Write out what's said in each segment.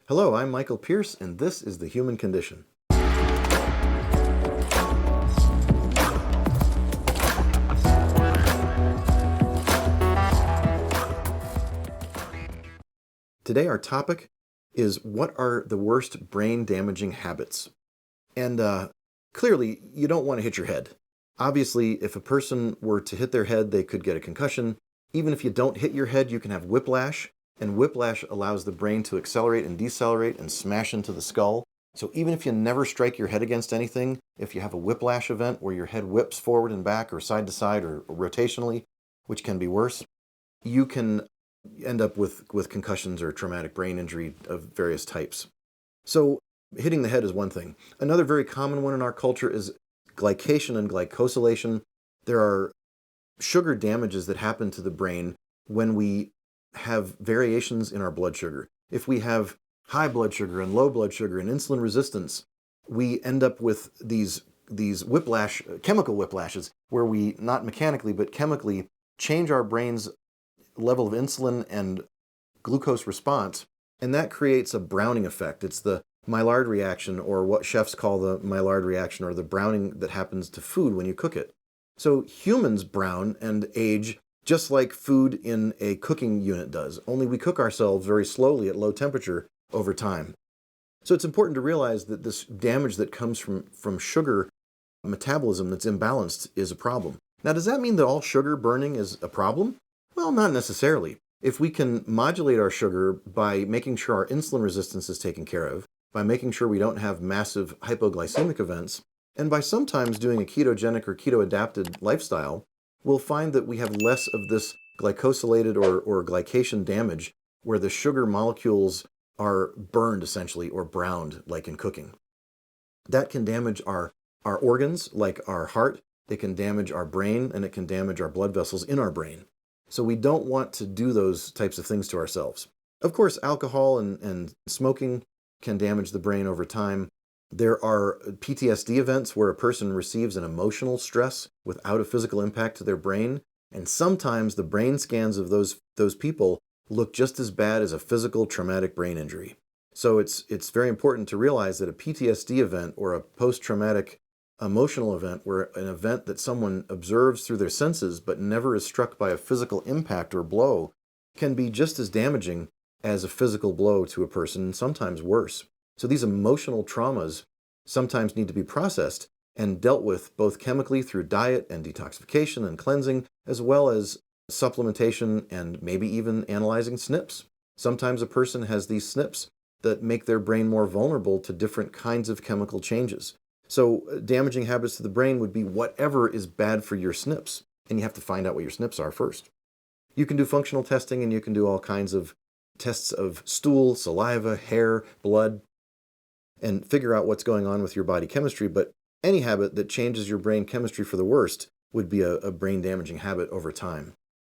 Hello, I'm Michael Pierce, and this is The Human Condition. Today our topic is what are the worst brain-damaging habits? And clearly, you don't want to hit your head. Obviously, if a person were to hit their head, they could get a concussion. Even if you don't hit your head, you can have whiplash, and whiplash allows the brain to accelerate and decelerate and smash into the skull. So even if you never strike your head against anything, if you have a whiplash event where your head whips forward and back or side to side or rotationally, which can be worse, you can end up with concussions or traumatic brain injury of various types. So hitting the head is one thing. Another very common one in our culture is glycation and glycosylation. There are sugar damages that happen to the brain when we have variations in our blood sugar. If we have high blood sugar and low blood sugar and insulin resistance, we end up with these whiplash, chemical whiplashes, where we not mechanically but chemically change our brain's level of insulin and glucose response, and that creates a browning effect. It's the Maillard reaction, or what chefs call the Maillard reaction, or the browning that happens to food when you cook it. So humans brown and age just like food in a cooking unit does, only we cook ourselves very slowly at low temperature over time. So it's important to realize that this damage that comes from sugar metabolism that's imbalanced is a problem. Now, does that mean that all sugar burning is a problem? Well, not necessarily. If we can modulate our sugar by making sure our insulin resistance is taken care of, by making sure we don't have massive hypoglycemic events, and by sometimes doing a ketogenic or keto-adapted lifestyle, we'll find that we have less of this glycosylated or glycation damage where the sugar molecules are burned essentially or browned like in cooking. That can damage our organs like our heart, it can damage our brain, and it can damage our blood vessels in our brain. So we don't want to do those types of things to ourselves. Of course, alcohol and smoking can damage the brain over time. There are PTSD events where a person receives an emotional stress without a physical impact to their brain, and sometimes the brain scans of those people look just as bad as a physical traumatic brain injury. So it's very important to realize that a PTSD event or a post-traumatic emotional event, where an event that someone observes through their senses but never is struck by a physical impact or blow, can be just as damaging as a physical blow to a person, and sometimes worse. So these emotional traumas sometimes need to be processed and dealt with both chemically through diet and detoxification and cleansing, as well as supplementation and maybe even analyzing SNPs. Sometimes a person has these SNPs that make their brain more vulnerable to different kinds of chemical changes. So damaging habits to the brain would be whatever is bad for your SNPs, and you have to find out what your SNPs are first. You can do functional testing, and you can do all kinds of tests of stool, saliva, hair, blood, and figure out what's going on with your body chemistry, but any habit that changes your brain chemistry for the worst would be a brain-damaging habit over time.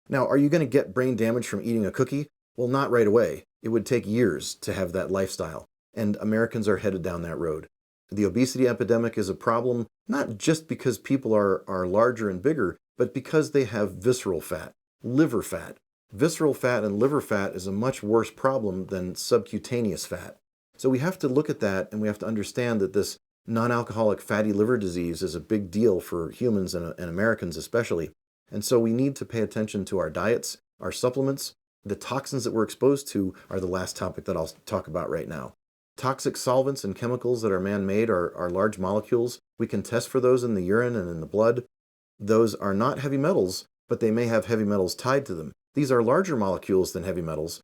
Now, are you going to get brain damage from eating a cookie? Well, not right away. It would take years to have that lifestyle, and Americans are headed down that road. The obesity epidemic is a problem not just because people are larger and bigger, but because they have visceral fat, liver fat. Visceral fat and liver fat is a much worse problem than subcutaneous fat. So we have to look at that, and we have to understand that this non-alcoholic fatty liver disease is a big deal for humans and Americans especially. And so we need to pay attention to our diets, our supplements. The toxins that we're exposed to are the last topic that I'll talk about right now. Toxic solvents and chemicals that are man-made are large molecules. We can test for those in the urine and in the blood. Those are not heavy metals, but they may have heavy metals tied to them. These are larger molecules than heavy metals.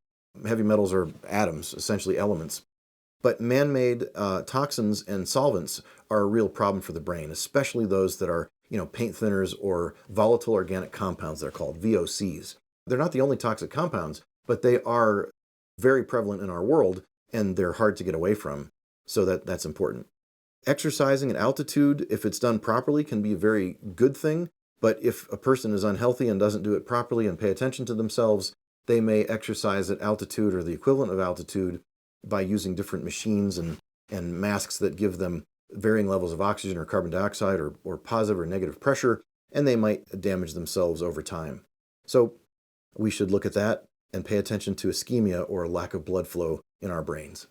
Heavy metals are atoms, essentially elements. But man-made toxins and solvents are a real problem for the brain, especially those that are, paint thinners or volatile organic compounds, they're called VOCs. They're not the only toxic compounds, but they are very prevalent in our world, and they're hard to get away from, so that's important. Exercising at altitude, if it's done properly, can be a very good thing, but if a person is unhealthy and doesn't do it properly and pay attention to themselves, they may exercise at altitude or the equivalent of altitude by using different machines and masks that give them varying levels of oxygen or carbon dioxide or positive or negative pressure, and they might damage themselves over time. So we should look at that. and pay attention to ischemia or lack of blood flow in our brains.